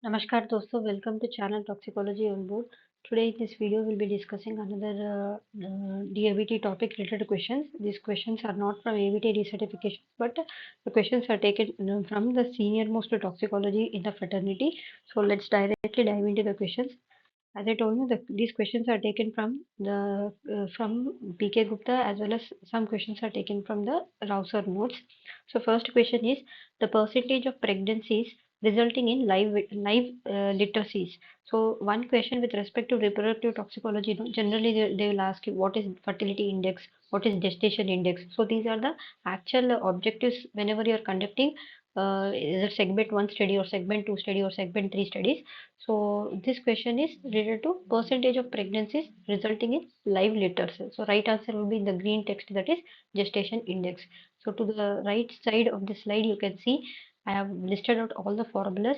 Namaskar दोस्तों, welcome to channel Toxicology on board. Today in this video we'll be discussing another DABT topic related questions. These questions are not from ABT recertification, but the questions are taken from the senior most toxicology in the fraternity. So let's directly dive into the questions. As I told you, these questions are taken from PK Gupta, as well as some questions are taken from the Rauser notes. So first question is the percentage of pregnancies resulting in live literacies. So one question with respect to reproductive toxicology, generally they will ask you what is fertility index, what is gestation index. So these are the actual objectives whenever you are conducting either segment 1 study or segment 2 study or segment 3 studies. So this question is related to percentage of pregnancies resulting in live litters. So right answer will be in the green text, that is gestation index. So to the right side of the slide you can see I have listed out all the formulas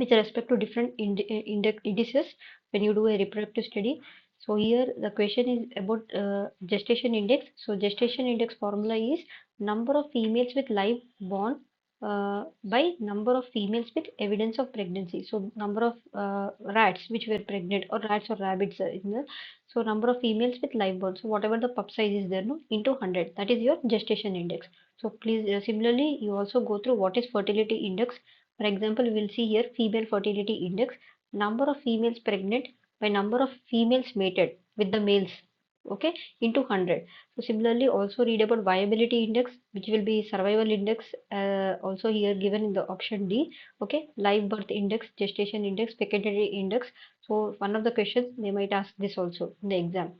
with respect to different indices when you do a reproductive study. So here the question is about gestation index. So gestation index formula is number of females with live born by number of females with evidence of pregnancy. So number of rats which were pregnant, or rats or rabbits in the, so number of females with live born. So whatever the pup size is there, no, into 100, that is your gestation index. So please similarly you also go through what is fertility index. For example, we will see here female fertility index, number of females pregnant by number of females mated with the males, okay, into 100. So similarly also read about viability index, which will be survival index, also here given in the option D, okay, live birth index, gestation index, fecundity index. So one of the questions they might ask this also in the exam.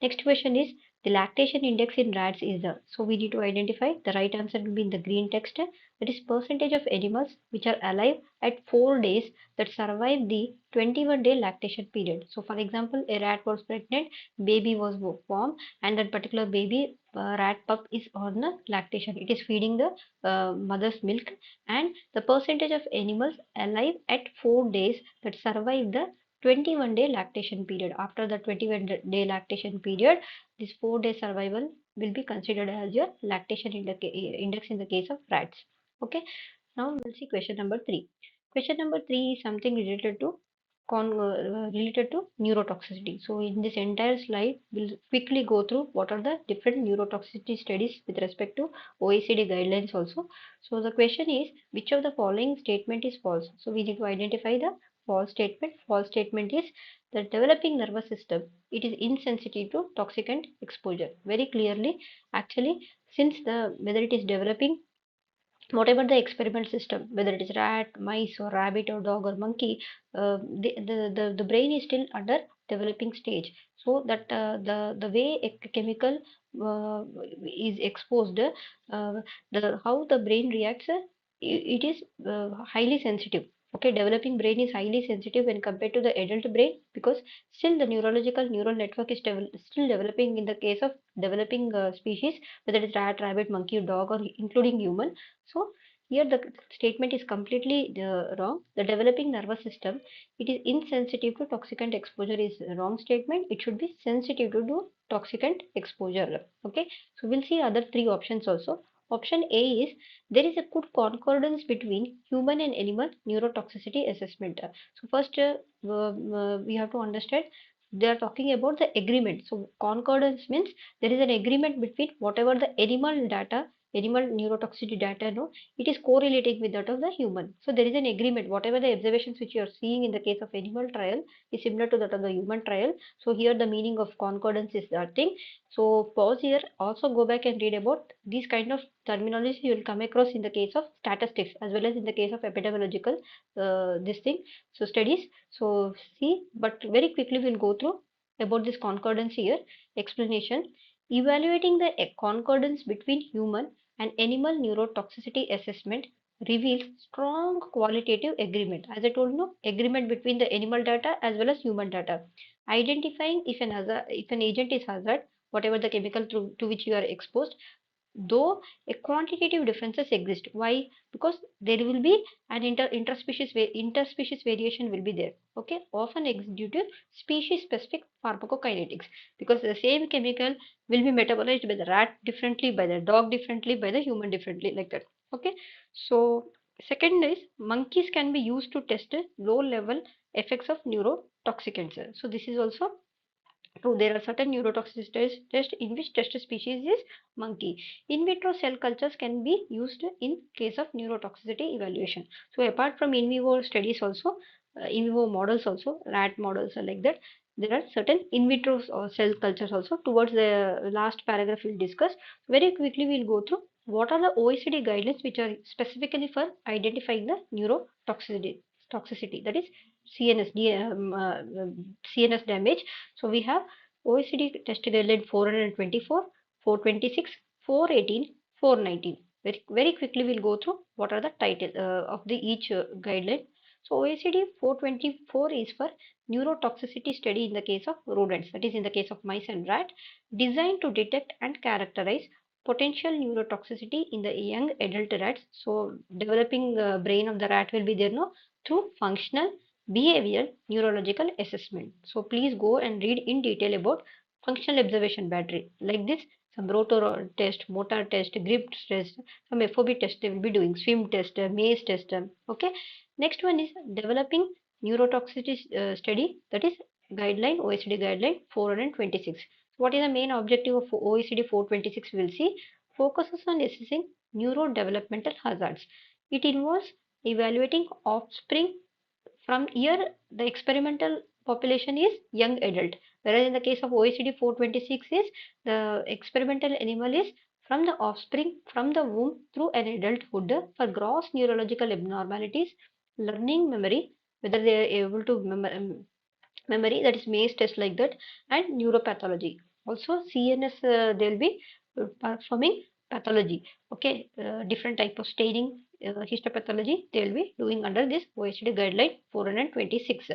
Next question is the lactation index in rats is the, so we need to identify the right answer will be in the green text, that is percentage of animals which are alive at 4 days that survive the 21-day lactation period. So for example, a rat was pregnant, baby was born, and that particular baby rat pup is on the lactation. It is feeding the mother's milk, and the percentage of animals alive at 4 days that survive the 21-day lactation period. After the 21-day lactation period, this 4-day survival will be considered as your lactation index in the case of rats. Okay, now we'll see question number 3. Question number 3 is something related to neurotoxicity. So in this entire slide, we'll quickly go through what are the different neurotoxicity studies with respect to OECD guidelines also. So the question is, which of the following statement is false? So we need to identify the false statement. False statement is the developing nervous system, it is insensitive to toxicant exposure. Very clearly, actually, since the whether it is developing, whatever the experiment system, whether it is rat, mice, or rabbit, or dog, or monkey, the brain is still under developing stage. So that the way a chemical is exposed, how the brain reacts, it is highly sensitive. Okay, developing brain is highly sensitive when compared to the adult brain, because still the neurological neural network is still developing in the case of developing species, whether it's rat, rabbit, monkey, dog, or including human. So here the statement is completely wrong. The developing nervous system, it is insensitive to toxicant exposure is a wrong statement. It should be sensitive to do toxicant exposure. Okay, so we'll see other three options also. Option A is there is a good concordance between human and animal neurotoxicity assessment. So first we have to understand they are talking about the agreement. So concordance means there is an agreement between whatever the animal data, animal neurotoxicity data, no, it is correlating with that of the human. So there is an agreement. Whatever the observations which you are seeing in the case of animal trial is similar to that of the human trial. So here the meaning of concordance is that thing. So pause here. Also go back and read about these kind of terminology you will come across in the case of statistics as well as in the case of epidemiological this thing. So studies. So see, but very quickly we'll go through about this concordance here. Explanation. Evaluating the concordance between human and animal neurotoxicity assessment reveals strong qualitative agreement. As I told you, agreement between the animal data as well as human data. Identifying if an agent is hazard, whatever the chemical to which you are exposed, though a quantitative differences exist. Why? Because there will be an interspecies variation will be there. Okay, often due to species specific pharmacokinetics, because the same chemical will be metabolized by the rat differently, by the dog differently, by the human differently, like that. Okay, so Second is monkeys can be used to test low level effects of neurotoxicants. So this is also true. There are certain neurotoxicity tests in which test species is monkey. In vitro cell cultures can be used in case of neurotoxicity evaluation. So apart from in vivo studies also, in vivo models also, rat models are like that. There are certain in vitro cell cultures also. Towards the last paragraph we'll discuss. Very quickly we'll go through what are the OECD guidelines which are specifically for identifying the neurotoxicity, that is CNS, CNS damage. So we have OECD test guideline 424, 426, 418, 419. Very quickly we'll go through what are the title of the each guideline. So OECD 424 is for neurotoxicity study in the case of rodents, that is in the case of mice and rat, designed to detect and characterize potential neurotoxicity in the young adult rats. So developing brain of the rat will be there no through functional behavioral neurological assessment. So please go and read in detail about functional observation battery. Like this, some rotor test, motor test, grip test, some FOB test they will be doing, swim test, maze test. Okay. Next one is developing neurotoxicity study, that is guideline, OECD guideline 426. What is the main objective of OECD 426? We will see focuses on assessing neurodevelopmental hazards. It involves evaluating offspring. From here, the experimental population is young adult, whereas in the case of OECD 426 is the experimental animal is from the offspring from the womb through an adulthood for gross neurological abnormalities, learning memory, whether they are able to memory, that is maze test like that, and neuropathology. Also CNS they will be performing pathology. Okay, different type of staining, histopathology they will be doing under this OECD guideline 426.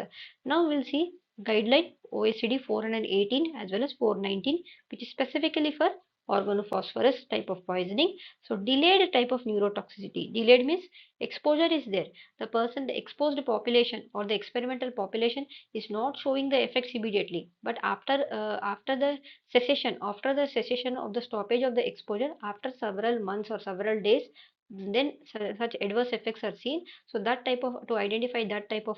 Now we'll see guideline OECD 418 as well as 419, which is specifically for organophosphorus type of poisoning. So delayed type of neurotoxicity. Delayed means exposure is there. The person, the exposed population or the experimental population is not showing the effects immediately, but after the cessation of the stoppage of the exposure, after several months or several days, then such adverse effects are seen. So that type of, to identify that type of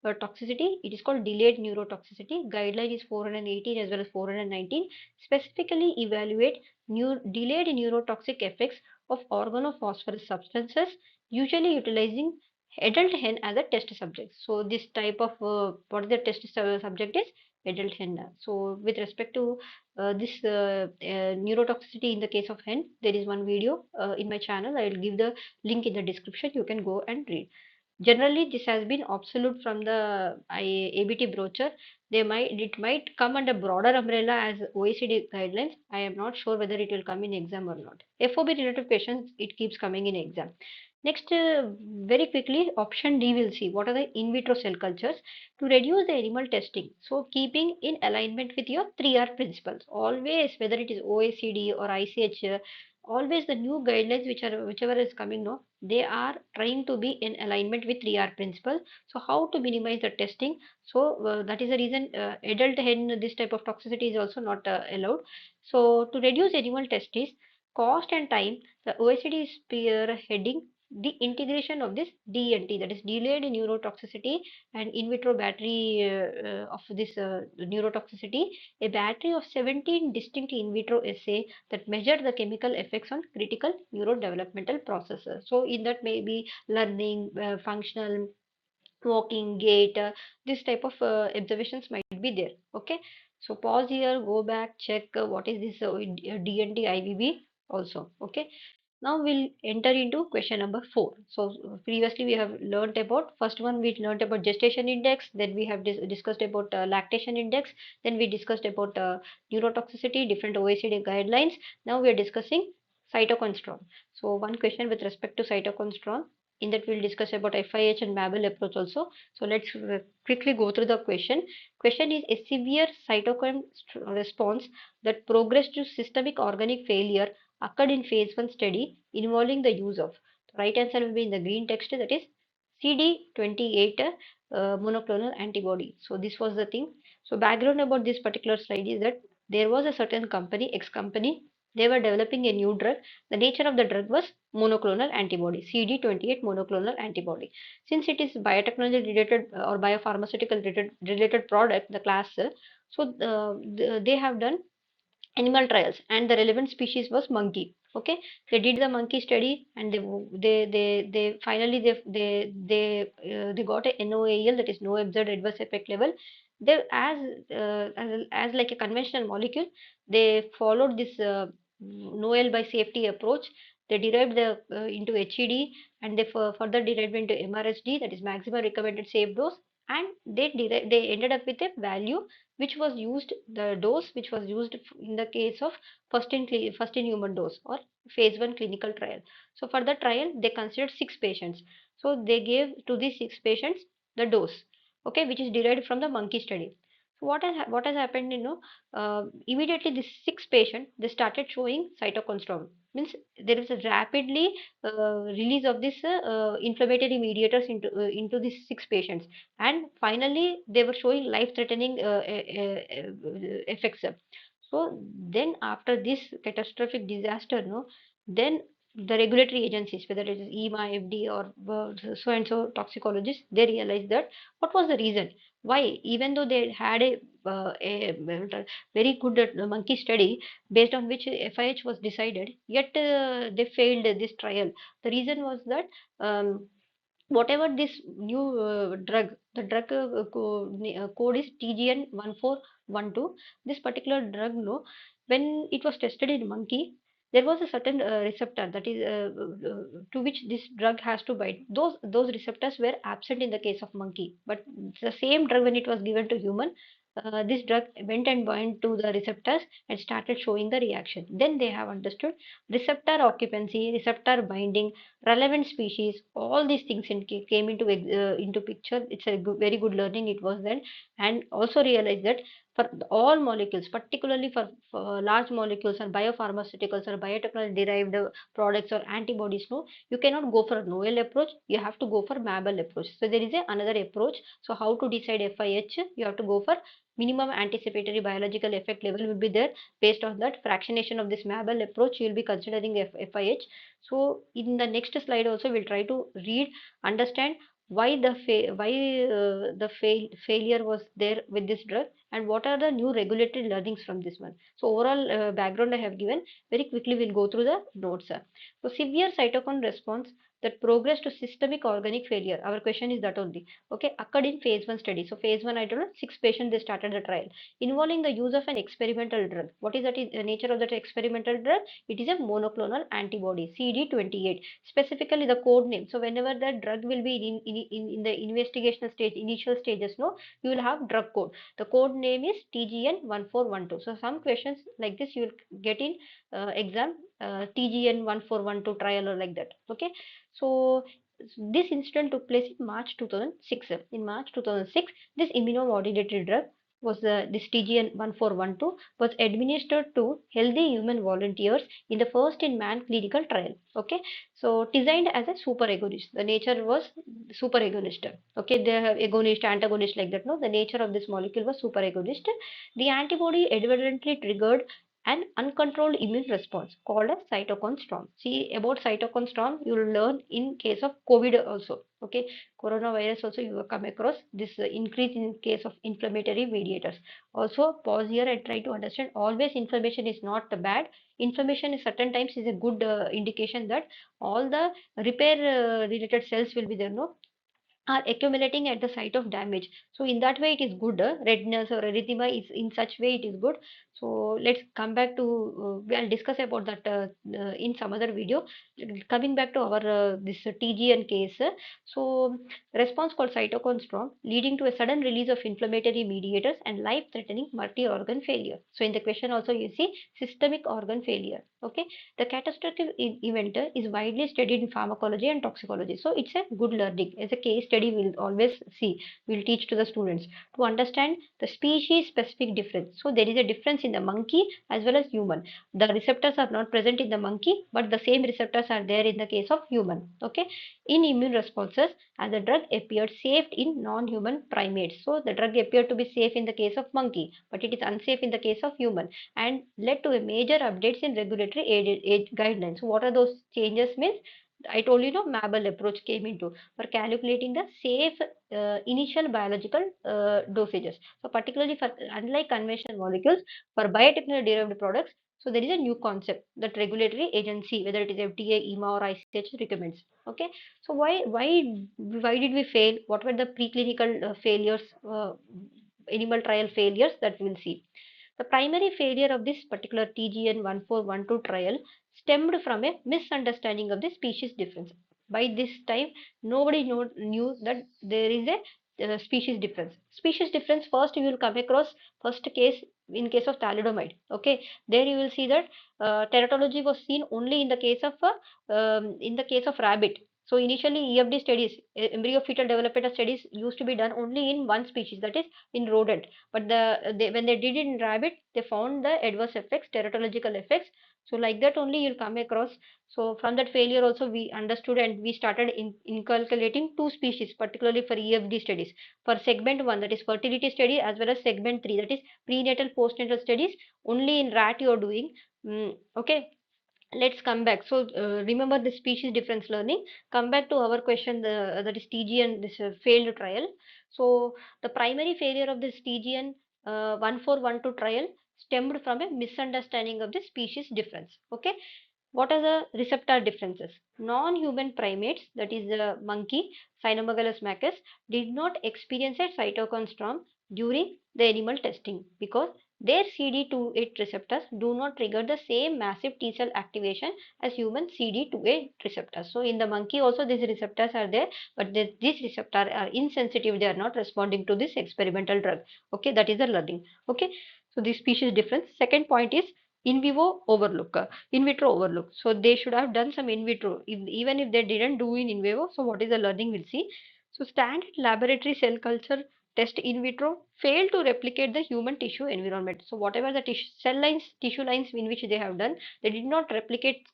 toxicity, it is called delayed neurotoxicity. Guideline is 418 as well as 419, specifically evaluate delayed neurotoxic effects of organophosphorus substances, usually utilizing adult hen as a test subject. So this type of what is the test subject is adult hen. So with respect to this neurotoxicity in the case of hen, there is one video in my channel. I will give the link in the description. You can go and read. Generally, this has been absolute from the ABT brochure. It might come under broader umbrella as OECD guidelines. I am not sure whether it will come in exam or not. FOB related questions, it keeps coming in exam. Next, very quickly, option D will see what are the in vitro cell cultures to reduce the animal testing. So, keeping in alignment with your 3R principles. Always, whether it is OECD or ICH, always the new guidelines whichever is coming now, they are trying to be in alignment with 3R principle. So, how to minimize the testing? So, that is the reason adult hen this type of toxicity is also not allowed. So, to reduce animal testing, cost and time, the OECD is spearheading the integration of this DNT, that is delayed neurotoxicity, and in vitro battery of this neurotoxicity, a battery of 17 distinct in vitro assay that measure the chemical effects on critical neurodevelopmental processes. So in that may be learning, functional, walking, gait, this type of observations might be there. Okay, so pause here, go back, check what is this DNT-IVB also. Okay, now we'll enter into question number 4. So previously we have learned about, first one we learned about gestation index, then we have discussed about lactation index, then we discussed about neurotoxicity, different OECD guidelines. Now we are discussing cytokine. So one question with respect to cytokine. In that we'll discuss about FIH and MABEL approach also. So let's quickly go through the question. Question is a severe cytokine response that progressed to systemic organic failure occurred in phase 1 study involving the use of, the right answer will be in the green text, that is CD28 monoclonal antibody. So this was the thing. So background about this particular slide is that there was a certain company, X company, They were developing a new drug. The nature of the drug was monoclonal antibody, CD28 monoclonal antibody. Since it is biotechnology related or biopharmaceutical related product, the class, they have done animal trials, and the relevant species was monkey. Okay, they did the monkey study, and they finally they got a NOAEL, that is no observed adverse effect level. They as like a conventional molecule, they followed this NOAEL by safety approach. They derived the into HED, and they further derived into MRSD, that is maximum recommended safe dose, and they ended up with a value which was used, the dose which was used in the case of first in human dose or phase 1 clinical trial. So for the trial they considered 6 patients. So they gave to these 6 patients the dose, okay, which is derived from the monkey study. So what has happened, immediately this 6 patient, they started showing cytokine storm. Means there is a rapidly release of this inflammatory mediators into these 6 patients, and finally they were showing life threatening effects. So then after this catastrophic disaster, no, then the regulatory agencies, whether it is EMA, FD, or so and so toxicologists, they realized that what was the reason why, even though they had a very good monkey study based on which FIH was decided, yet they failed this trial. The reason was that whatever this new drug, the drug code is TGN1412. This particular drug, no, when it was tested in monkey, there was a certain receptor, that is to which this drug has to bind. Those receptors were absent in the case of monkey, but the same drug, when it was given to human, this drug went and bind to the receptors and started showing the reaction. Then they have understood receptor occupancy, receptor binding, relevant species, all these things came into picture. It's a very good learning it was then. And also realized that for all molecules, particularly for large molecules and biopharmaceuticals or biotechnology derived products or antibodies, no, you cannot go for a novel approach, you have to go for mabel approach. So there is another approach. So how to decide FIH? You have to go for minimum anticipatory biological effect level will be there. Based on that fractionation of this mabel approach, you will be considering FIH. So in the next slide also we'll try to read, understand why failure was there with this drug, and what are the new regulatory learnings from this one. So overall background I have given. Very quickly we'll go through the notes. So severe cytokine response that progress to systemic organic failure. Our question is that only. Okay, occurred in phase 1 study. So phase 1, I don't know, 6 patients they started the trial involving the use of an experimental drug. What is that nature of that experimental drug? It is a monoclonal antibody, CD28, specifically the code name. So whenever the drug will be in the investigational stage, initial stages, no, you will have drug code. The code name is TGN1412. So some questions like this you will get in exam, TGN1412 trial or like that. Okay, so this incident took place in March 2006. In March 2006, this immunomodulated drug was this TGN1412 was administered to healthy human volunteers in the first in man clinical trial. Okay, so designed as a super agonist. The nature was super agonist. Okay, they have agonist, antagonist like that. No, the nature of this molecule was super agonist. The antibody evidently triggered an uncontrolled immune response called a cytokine storm. See about cytokine storm, you will learn in case of COVID also. Okay, coronavirus also you will come across this increase in case of inflammatory mediators. Also pause here and try to understand. Always inflammation is not bad. Inflammation is certain times is a good indication that all the repair related cells will be there. No, are accumulating at the site of damage. So in that way it is good. Redness or erythema is in such way it is good. So let's come back to we'll discuss about that in some other video. Coming back to our this TGN case. So response called cytokine storm leading to a sudden release of inflammatory mediators and life threatening multi-organ failure. So in the question also you see systemic organ failure. Okay, the catastrophic event is widely studied in pharmacology and toxicology. So it's a good learning. As a case study, we'll always see, we'll teach to the students to understand the species specific difference. So there is a difference in the monkey as well as human. The receptors are not present in the monkey, but the same receptors are there in the case of human. Okay, in immune responses, and the drug appeared safe in non-human primates. So the drug appeared to be safe in the case of monkey, but it is unsafe in the case of human, and led to a major updates in regulatory aid guidelines. So what are those changes means? I told you, MABEL approach came into for calculating the safe initial biological dosages. So particularly for unlike conventional molecules, for biotechnology derived products, so there is a new concept that regulatory agency, whether it is FDA, EMA, or ICH, recommends. Okay, so why did we fail? What were the preclinical failures, animal trial failures that we will see? The primary failure of this particular TGN-1412 trial stemmed from a misunderstanding of the species difference. By this time, nobody knew that there is a species difference. Species difference, first you will come across first case in case of thalidomide. Okay, there you will see that teratology was seen only in the case of rabbit. So initially EFD studies, embryo fetal developmental studies used to be done only in one species, that is in rodent. But when they did it in rabbit, they found the adverse effects, teratological effects. So like that only you'll come across. So from that failure also we understood, and we started inculcating two species, particularly for EFD studies. For segment 1, that is fertility study, as well as segment 3, that is prenatal postnatal studies, only in rat you are doing. Okay, let's come back. So remember the species difference learning. Come back to our question, that is TGN, this failed trial. So the primary failure of this TGN 1412 trial stemmed from a misunderstanding of the species difference. Okay, what are the receptor differences? Non-human primates, that is the monkey, Cynomolgus macaque, did not experience a cytokine storm during the animal testing because their CD28 receptors do not trigger the same massive T cell activation as human CD28 receptors. So in the monkey also these receptors are there, but these receptors are insensitive. They are not responding to this experimental drug. Okay, that is the learning. Okay, so this species difference. Second point is in vivo overlook, in vitro overlook. So they should have done some in vitro, even if they didn't do in vivo. So what is the learning? We'll see. So standard laboratory cell culture test in vitro fail to replicate the human tissue environment. So whatever the cell lines, tissue lines in which they have done, they did not replicate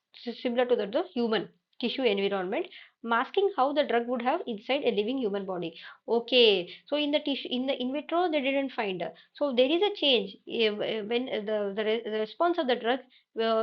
similar to the human tissue environment, masking how the drug would have inside a living human body. Okay, so in the tissue, in the in vitro, they didn't find. So there is a change when the response of the drug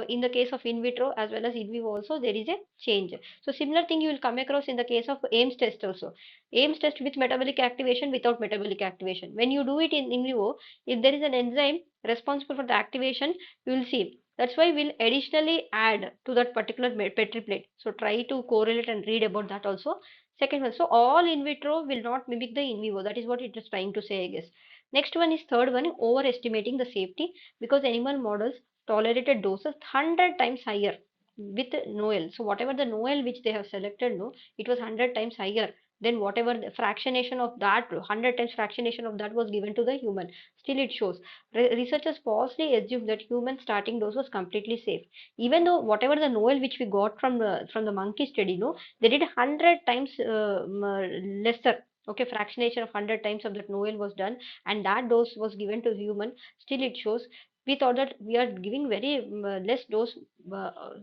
in the case of in vitro as well as in vivo also there is a change. So similar thing you will come across in the case of Ames test also. Ames test with metabolic activation, without metabolic activation. When you do it in vivo, if there is an enzyme responsible for the activation, you will see. That's why we'll additionally add to that particular Petri plate. So try to correlate and read about that also. Second one, so all in vitro will not mimic the in vivo. That is what it is trying to say, I guess. Next one is third one, overestimating the safety because animal models tolerated doses 100 times higher with NOEL. So whatever the NOEL which they have selected, no, it was 100 times higher then whatever the fractionation of that 100 times fractionation of that was given to the human. Still it shows researchers falsely assumed that human starting dose was completely safe, even though whatever the NOEL which we got from the monkey study, no, they did 100 times lesser. Okay, fractionation of 100 times of that NOEL was done, and that dose was given to human. Still it shows we thought that we are giving very less dose,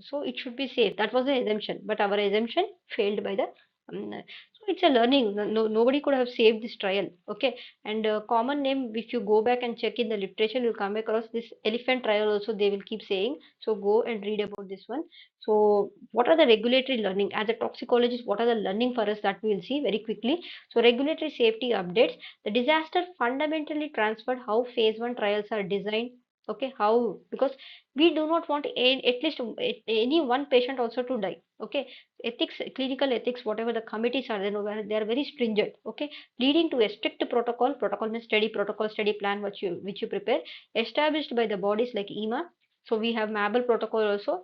so it should be safe. That was the assumption, but our assumption failed by the so it's a learning. Nobody could have saved this trial. Okay, and common name, if you go back and check in the literature, you'll come across this elephant trial also. They will keep saying. So go and read about this one. So what are the regulatory learning as a toxicologist? What are the learning for us that we will see very quickly? So regulatory safety updates. The disaster fundamentally transferred how phase 1 trials are designed. Okay, how, because we do not want at least any one patient also to die. Okay, ethics, clinical ethics, whatever the committees are, they are very stringent. Okay, leading to a strict protocol. Protocol means study protocol, study plan, which you prepare, established by the bodies like EMA. So we have MABEL protocol also.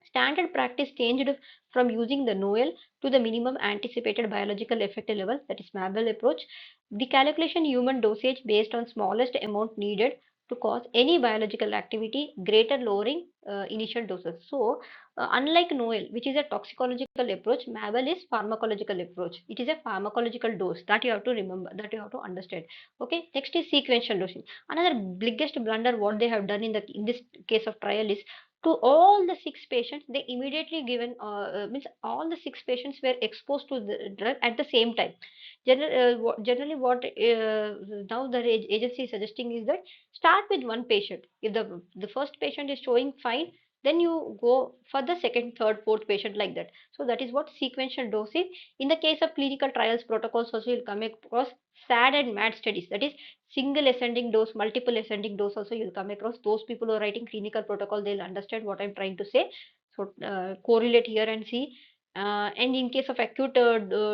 Standard practice changed from using the NOEL to the minimum anticipated biological effect level, that is MABEL approach. The calculation human dosage based on smallest amount needed to cause any biological activity, greater lowering initial doses. So Unlike Noel, which is a toxicological approach, Mabel is pharmacological approach. It is a pharmacological dose that you have to remember, that you have to understand. Okay. Next is sequential dosing. Another biggest blunder what they have done in this case of trial is to all the 6 patients they immediately given means all the 6 patients were exposed to the drug at the same time. Generally, what now the agency is suggesting is that start with one patient. If the first patient is showing fine, then you go for the second, third, fourth patient like that. So that is what sequential dosing. In the case of clinical trials protocols, also you'll come across SAD and MAD studies. That is single ascending dose, multiple ascending dose. Also you'll come across those people who are writing clinical protocol. They'll understand what I'm trying to say. So correlate here and see. And in case of acute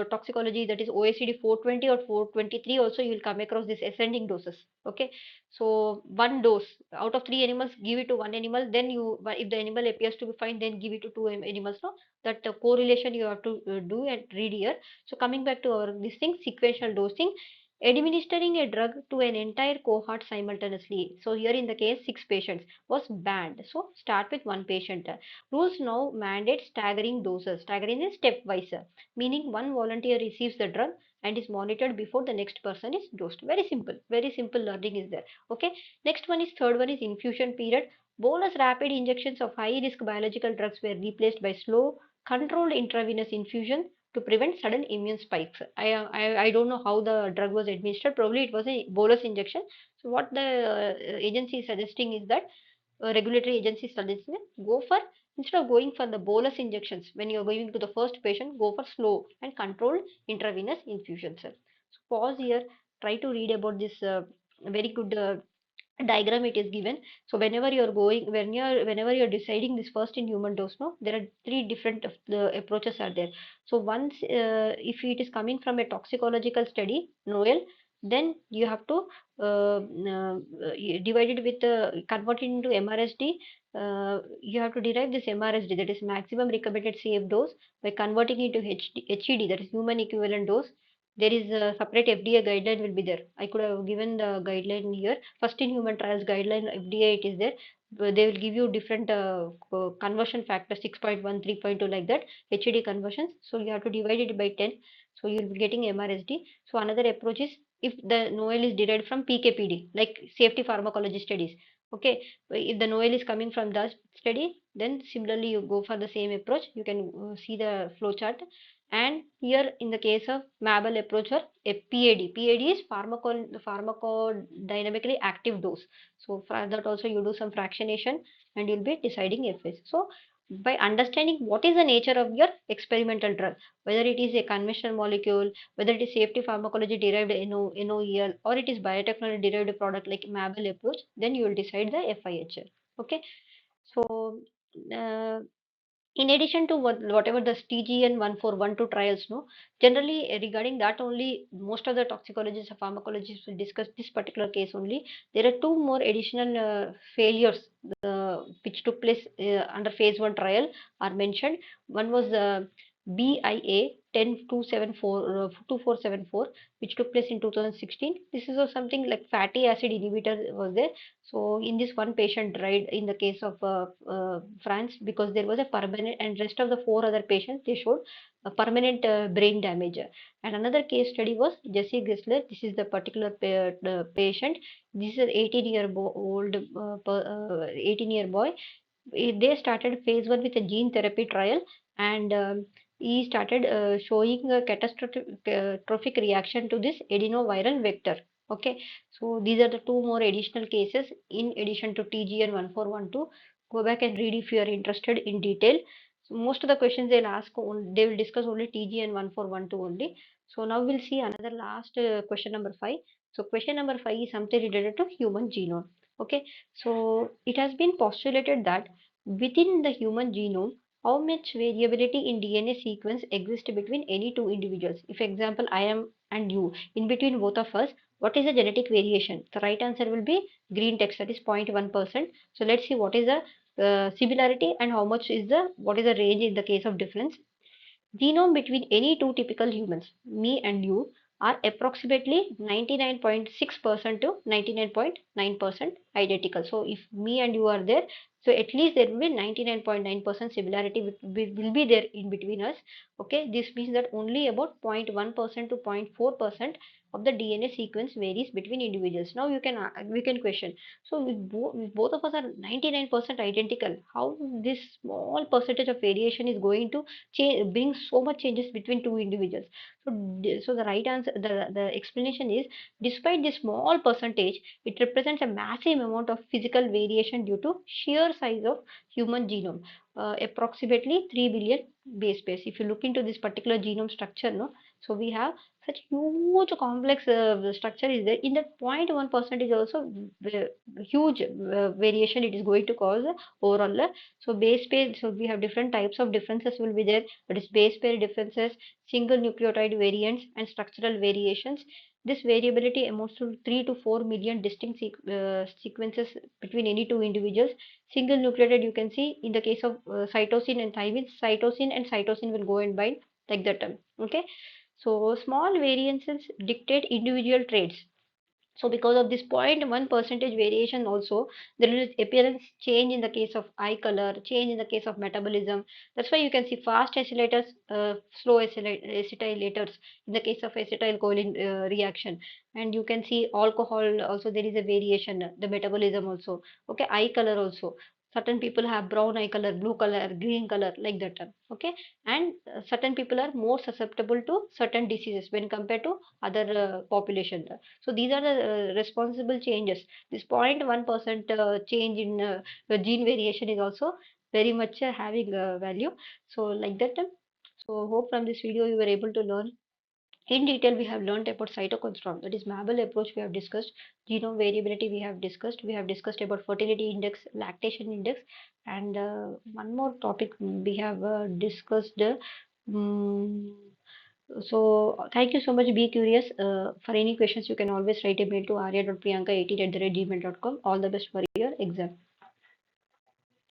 toxicology, that is OECD 420 or 423, also you will come across this ascending doses. Okay, so one dose out of 3 animals, give it to one animal. Then if the animal appears to be fine, then give it to two animals. No, that correlation you have to do and read here. So coming back to our this thing, sequential dosing. Administering a drug to an entire cohort simultaneously. So here in the case, 6 patients was banned. So start with one patient. Rules now mandate staggering doses. Staggering is stepwise, meaning one volunteer receives the drug and is monitored before the next person is dosed. Very simple. Very simple learning is there. Okay. Next one is third one is infusion period. Bolus rapid injections of high risk biological drugs were replaced by slow, controlled intravenous infusion to prevent sudden immune spikes. I don't know how the drug was administered. Probably it was a bolus injection. So what the agency is suggesting is that regulatory agency suggesting go for, instead of going for the bolus injections when you are going to the first patient, go for slow and controlled intravenous infusions. So pause here. Try to read about this very good diagram it is given. So whenever you're going, whenever you're deciding this first in human dose, no, there are three different approaches are there. So once if it is coming from a toxicological study, Noel, then you have to divide it with convert it into MRSD. You have to derive this MRSD, that is maximum recommended safe dose, by converting it to HED, that is human equivalent dose. There is a separate FDA guideline will be there. I could have given the guideline here. First in human trials guideline, FDA it is there. They will give you different conversion factor, 6.1, 3.2 like that, HED conversions. So you have to divide it by 10. So you'll be getting MRSD. So another approach is if the NOEL is derived from PKPD, like safety pharmacology studies. Okay, if the NOEL is coming from that study, then similarly you go for the same approach. You can see the flow chart. And here in the case of Mabel approach or a PAD, PAD is pharmacodynamically active dose. So for that also you do some fractionation and you'll be deciding FS. So by understanding what is the nature of your experimental drug, whether it is a conventional molecule, whether it is safety pharmacology derived NOEL, or it is biotechnology derived product like Mabel approach, then you will decide the FIH. Okay. So in addition to whatever the TGN 1412 trials, no, generally regarding that only most of the toxicologists or pharmacologists will discuss this particular case only. There are two more additional failures which took place under phase 1 trial are mentioned. One was BIA 10-2474, which took place in 2016. This is something like fatty acid inhibitor was there. So in this one patient died in the case of France because there was a permanent, and rest of the 4 other patients they showed a permanent brain damage. And another case study was Jesse Gessler. This is the particular patient. This is an 18-year boy. They started phase 1 with a gene therapy trial, and he started showing a catastrophic reaction to this adenoviral vector. Okay, so these are the two more additional cases in addition to TGN 1412. Go back and read if you are interested in detail. So most of the questions they'll ask, they will discuss only TGN 1412 only. So now we'll see another last question number 5. So question number 5 is something related to human genome. Okay, so it has been postulated that within the human genome, how much variability in DNA sequence exists between any two individuals. If example, I am and you, in between both of us, what is the genetic variation? The right answer will be green text, that is 0.1%. So let's see what is the similarity and how much is what is the range in the case of difference. Genome between any two typical humans, me and you, are approximately 99.6% to 99.9% identical. So if me and you are there, So at least there will be 99.9% similarity will be there in between us. Okay, this means that only about 0.1% to 0.4% of the DNA sequence varies between individuals. Now we can question. So if both of us are 99% identical, how this small percentage of variation is going to change, bring so much changes between two individuals? So the right answer, the explanation is, despite this small percentage, it represents a massive amount of physical variation due to sheer size of human genome, approximately 3 billion base pairs. If you look into this particular genome structure, no, so we have such huge complex structure is there. In that 0.1% is also huge variation it is going to cause overall. So base pair, so we have different types of differences will be there. That is base pair differences, single nucleotide variants, and structural variations. This variability amounts to 3 to 4 million distinct sequences between any two individuals. Single nucleotide, you can see in the case of cytosine and thymine, cytosine will go and bind like that. Okay, so small variances dictate individual traits. So because of this 0.1% variation also, there is appearance change in the case of eye color, change in the case of metabolism. That's why you can see fast acylators, slow acetylators in the case of acetylcholine reaction. And you can see alcohol also, there is a variation, the metabolism also. Okay, eye color also. Certain people have brown eye color, blue color, green color, like that. Okay, and certain people are more susceptible to certain diseases when compared to other population. So these are the responsible changes. This 0.1% change in gene variation is also very much having value. So like that. So hope from this video you were able to learn in detail. We have learned about cytoconstron, that is Mabel approach we have discussed, genome variability we have discussed about fertility index, lactation index, and one more topic we have discussed. Um, so thank you so much. Be curious. For any questions, you can always write a mail to arya.priyanka18@gmail.com. All the best for your exam.